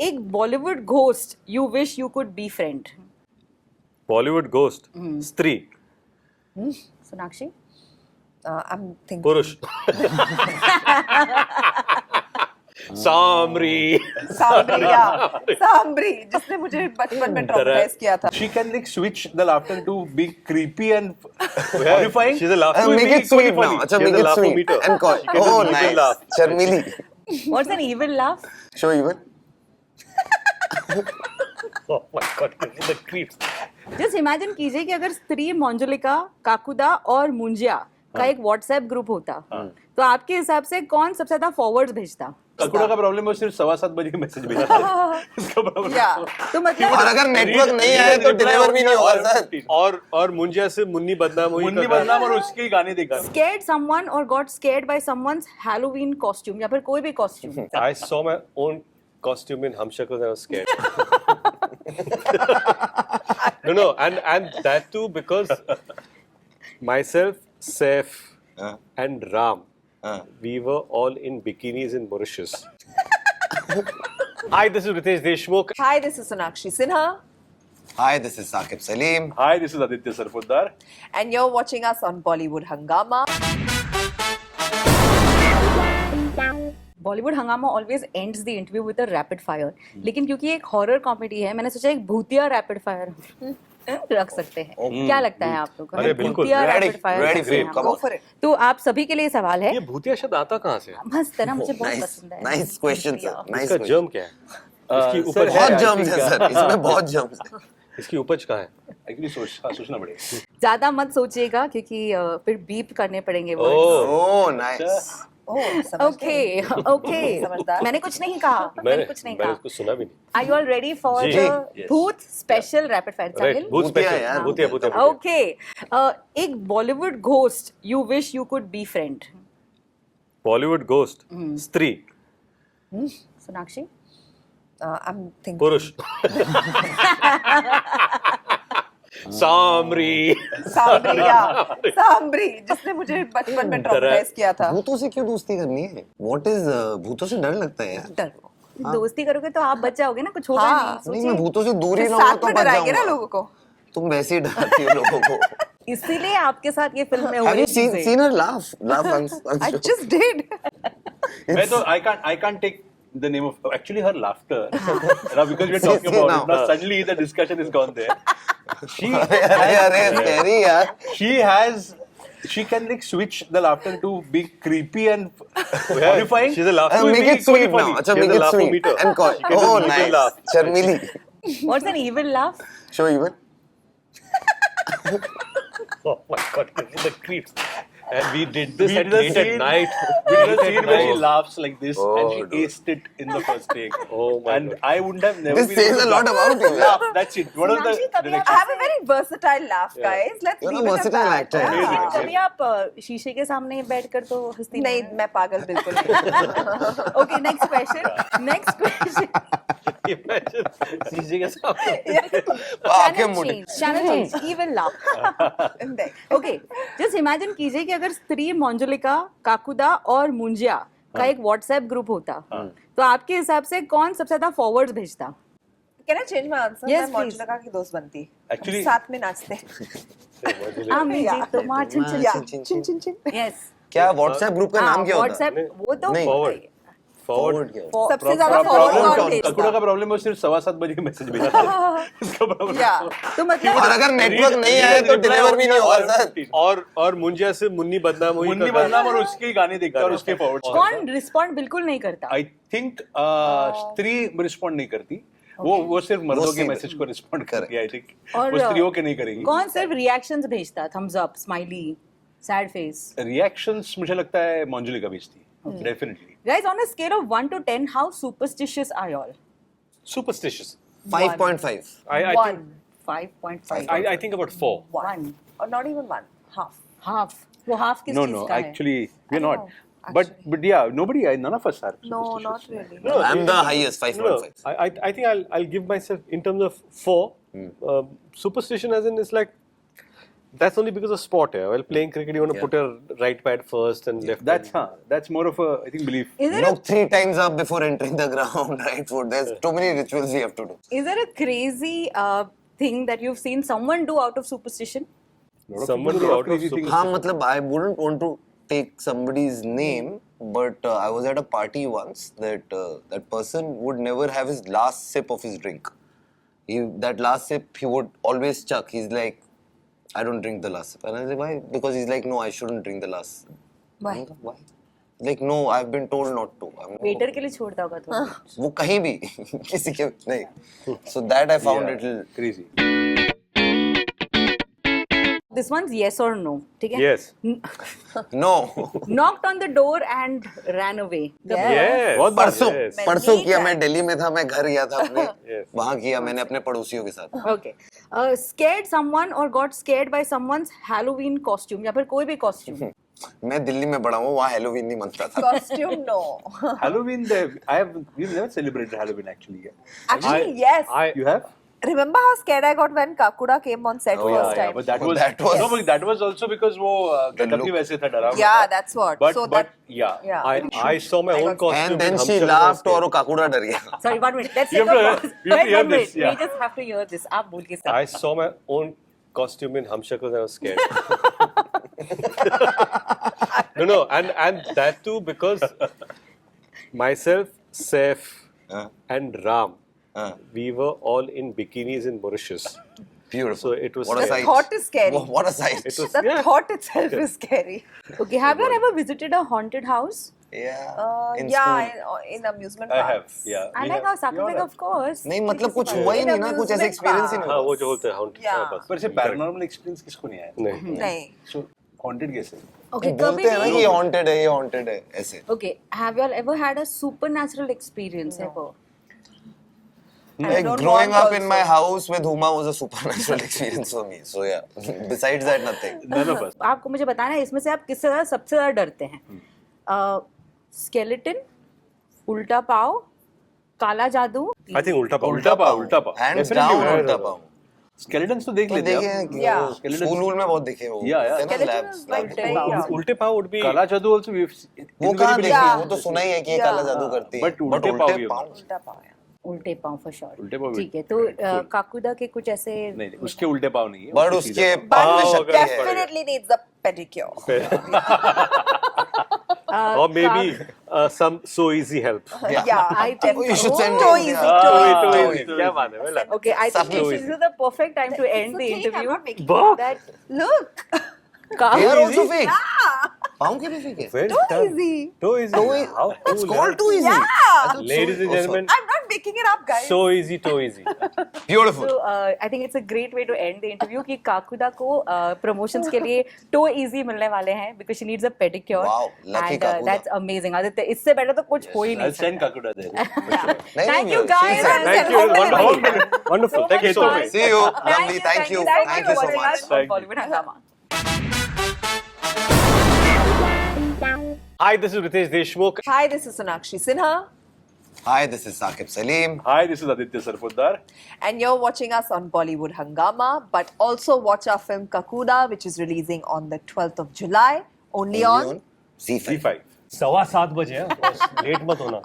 एक Bollywood ghost you wish you could be friend. Bollywood ghost Stree Sonakshi. I'm thinking. पुरुष सामरी सांबरी जिसने मुझे बचपन में ट्रॉमेटाइज किया था. She can like switch the laughter to be creepy and horrifying. she's a laugh Make it sweet now. Acha, make it sweet. And call. Oh, nice. laugh. Sharmili. What's an evil laugh? Show even. oh my god the creeps just imagine कीजिए कि अगर स्त्री मंजुलिका काकुदा और मुंजिया का एक WhatsApp group होता तो आपके हिसाब से कौन सबसे ज्यादा फॉरवर्ड्स भेजता. ककुड़ा का प्रॉब्लम है वो सिर्फ 7:15 बजे मैसेज भेजता है. उसका प्रॉब्लम तो मतलब और अगर नेटवर्क नहीं आया तो डिलीवर भी नहीं होगा सर. और मुंजिया से मुन्नी बदनाम हुई मुन्नी बदनाम और उसके ही गाने देखा. scared someone or got scared by someone's Halloween costume या फिर कोई भी costume. I saw my own costume in Hamshakal and I was scared. no, and that too because myself, Saif, and Ram, we were all in bikinis in Mauritius. Hi, this is Ritesh Deshmukh. Hi, this is Sonakshi Sinha, Hi, this is Saqib Salim. Hi, this is Aditya Sarpotdar. and you're watching us on Bollywood Hangama. Bollywood हंगामा always ends the interview with a rapid fire. लेकिन क्योंकि एक horror comedy है मैंने सोचा एक भूतिया rapid fire रख सकते हैं. क्या लगता है आप लोग को? अरे बिल्कुल. भूतिया Ready, रैपिड फायर ready रखते हैं for it. हम. Come Go for it. तो आप सभी के लिए सवाल है. ये भूतिया शब्द आता कहाँ से? मस्त है ना, मुझे बहुत Nice, पसंद है. nice question, sir. Nice इसका question. जर्म क्या है? इसकी sir, उपज बहुत I जर्म्स think, है सर. इसमें बहुत जर्म्स है. इसकी उपज कहाँ है? Actually सोचना पड़ेगा. ज्यादा मत सोचिएगा क्योंकि फिर बीप करने पड़ेंगे words. Oh, nice. Oh, okay okay समझदार. मैंने कुछ नहीं कहा. मैंने कुछ नहीं मैंने कहा. उसको सुना भी नहीं. Are you all ready for जी. the भूत स्पेशल रैपिड फायर? Right, भूत भूतिया special. यार. भूतिया. ओके. एक Bollywood ghost you wish you could be friend. Bollywood ghost Stree Sonakshi. I'm thinking. पुरुष सामरी सांबरी जिसने मुझे बचपन में ट्रॉमेटाइज किया था. भूतों से क्यों दोस्ती करनी है? What is भूतों से डर लगता है यार. डर. दोस्ती करोगे तो आप बच जाओगे ना, कुछ होगा हाँ. नहीं. नहीं सोचिए. मैं भूतों से दूर ही फिर रहूंगा साथ तो में बच डराएंगे ना जाऊंगा. लोगों को. तुम वैसे ही डराती हो लोगों को. इसीलिए आपके साथ ये फिल्म में हो Have रही you seen her laugh? Laugh once. I just did. मैं तो I can't take the name of actually her laughter. Now because we're talking See about now. it, now suddenly the discussion is gone there. अरे scary यार. She can like switch the laughter to be creepy and horrifying. She's a laugh. Make it sweet now. Acha, make it sweet. And call. Oh, nice. laugh. Sharmili. What's an evil laugh? Show even. Oh my god, the creeps. And we did this We at did a late at scene- night. We did a scene where she night. laughs like this and she dude. aced it in the first take. Oh my and god. I wouldn't have never This been says able a to lot about you. laugh. That's it. What are the Sonakshi, कभी directions? I have a very versatile laugh, guys. Let's You're a leave it at versatile that. actor. Amazing. Yeah. कभी आप शीशे के सामने बैठकर तो हंसती नहीं, मैं पागल बिल्कुल नहीं. Okay next question. Imagine शीशे के सामने. आंखें मुड़ी. Channel change evil laugh. Okay just imagine कीजिए कि अगर स्त्री मंजुलिका काकुदा और मुंजिया का एक व्हाट्सएप ग्रुप होता तो आपके हिसाब से कौन सबसे ज्यादा फॉरवर्ड्स भेजता. Can I change my answer? Yes, मैं मौजूदा की दोस्त बनती. Actually- साथ में नाचते. आमी जी तुम्हार चिन चिन Yeah. चिन चिन चिन. यस. क्या WhatsApp ग्रुप का नाम क्या होता है? व्हाट्सएप वो तो नहीं. Forward. सबसे ज्यादा फॉरवर्ड कौन ककुड़ा भेजता? का प्रॉब्लम है वो सिर्फ 7:15 बजे मैसेज भेजता है. उसका प्रॉब्लम. Yeah. तो मतलब और अगर नेटवर्क नहीं आया तो डिलीवर भी नहीं होगा सर. और मुंजिया से मुन्नी बदनाम हुई. मुन्नी बदनाम और उसके ही गाने देखता है और उसके फॉरवर्ड. कौन रिस्पॉन्ड बिल्कुल नहीं करता. आई थिंक स्त्री रिस्पॉन्ड नहीं करती. वो सिर्फ मर्दों के मैसेज को रिस्पॉन्ड करती है. आई थिंक और वो स्त्रियों के नहीं करेगी. कौन सिर्फ रिएक्शंस भेजता, thumbs up, smiley, sad face. Reactions मुझे लगता है मंजुलिका भेजती है. Definitely. Guys, on a scale of 1 to 10, how superstitious are y'all? Superstitious. 5.5. I One. think 5.5. I think about 4. One. Or not even one. Half. Half. वो half किस No, चीज no. का है? Actually, we're I not. know, But yeah, nobody. None of us are. No, superstitious. not really. No, I'm the highest, 5.5. No, I think I'll give myself in terms of 4. Superstition as in it's like That's only because of sport. Yeah. While playing cricket, you want to put your right pad first and left. That's more of a, I think, belief. Is there, Look 3 times up before entering the ground, right foot. There's too many rituals you have to do. is there a crazy thing that you've seen someone do out of superstition? Lot of Someone people do do lot out of of crazy things. हाँ मतलब I wouldn't want to take somebody's name, but I was at a party once that that person would never have his last sip of his drink. That last sip he would always chuck. He's like, I don't drink the last sip. And I was like, why? Because he's like, no, I shouldn't drink the last sip. Why? I'm like, why? Like, no, I've been told not to. I'm like, waiter के लिए छोड़ता होगा तो वो कहीं भी किसी के नहीं. So that I found Yeah, little. crazy. this one's yes or no ठीक है Yes. No. knocked on the door and ran away Yes. बहुत परसों Yes. परसों Many किया मैं times. दिल्ली में था मैं घर गया था अपने Yes. वहाँ किया मैंने अपने पड़ोसियों के साथ okay scared someone or got scared by someone's Halloween costume या फिर कोई भी costume मैं दिल्ली में बड़ा हूँ वहाँ हेलोवीन नहीं मनता था Costume, no. Halloween, we've never celebrated Halloween actually. Actually, yes. You have? Remember how scared I got when Kakuda came on set Oh, first Yeah, time? but that Oh, was that was- no, but that was also because वो The तभी look. वैसे था डरा हुआ Yeah, था. that's what. But So but that- yeah. Yeah. I saw my I own got- costume. and then in she Hamshakal laughed was और वो काकुड़ा डर गया sorry 1 minute let's You take a have pause to- you have to wait hear 1 minute this, yeah. we just have to hear this आप बोल के scared. I start saw my own costume in Hamshakal and I was scared. No, and that too because myself, Saif, and Ram, we were all in bikinis in Mauritius. beautiful So it was what a scary. sight thought is scary. what a sight It was The thought itself is scary. okay have you ever visited a haunted house yeah in Yeah, school in amusement I parks. have. Yeah. I we like have. how Saket We all like have. of course नहीं मतलब कुछ हुआ ही नहीं ना कुछ ऐसा experience ही नहीं हाँ हुआ वो जो होता है haunted Yeah. बस पर ऐसे पैरानॉर्मल एक्सपीरियंस किसको नहीं आया? नहीं नहीं. So haunted कैसे? okay बोलते कभी हैं ना कि भी ये haunted है ये haunted है ऐसे okay have you all ever had a supernatural experience ever like don't growing want up in also. my house with Huma was a supernatural experience for me so yeah besides that nothing None of us. आपको मुझे बताना है इसमें से आप किससे ज्यादा सबसे ज्यादा डरते हैं स्केलेटन उल्टा पाव काला जादू I think ulta pav. उल्टा पाव. hands Definitely down उल्टा उल्टा पाव. पाव Skeletons तो देख तो लेते देखे हैं हैं आप. कि Yeah. वो Skeleton- स्कूल में बहुत देखे वो Yeah, yeah. है ना Skeleton is like labs very young. Ulte pav would be. काला जादू also we've वो कहाँ invariably- देखी Yeah. वो तो सुना ही है कि ये Yeah. काला जादू करती है But उल्टे पाव भी पाव उल्टा पाव, yeah. उल्टे पाव फॉर श्योर उल्टे पाव भी- ठीक है तो काकुदा के कुछ ऐसे नहीं उसके उल्टे पाव नहीं है. बट उसके उसके सीधे पाव में पाव शक्ति अगर है Definitely needs a pedicure. Or maybe some so easy help. Yeah, I think you should send Too me, easy, yeah. too Too easy. easy. क्या बात है well done. okay I think Something this is the perfect time to end the okay, I'm interview not making that Look, They are also easy? fake yeah, पाँव के भी fake है Well too done. easy. Too easy. How it's cool, called yeah. too easy Yeah. I thought Ladies so- and gentlemen, I'm not making it up, guys. so easy, too easy. beautiful So I think it's a great way to end the interview कि काकुदा को promotions के लिए toe easy मिलने वाले हैं because she needs a pedicure Wow, lucky and Kakuda. that's amazing Aditya इससे better तो कुछ हो ही I'll नहीं send सकता Kakuda there. नहीं, Thank you she guys said- and Thank you. hopefully- Wonderful. Wonderful. Thank you so much. see you lovely thank you thank you so watching much us on Thank you. Bollywood Hungama. Hi, this is Ritesh Deshmukh. Hi, this is Sonakshi Sinha, hi this is Saqib Salim Hi, this is Aditya Sarpotdar. and you're watching us on Bollywood Hungama. But also watch our film Kakuda, which is releasing on the 12th of July, only on C5 C5. 7:15 बजे late मत होना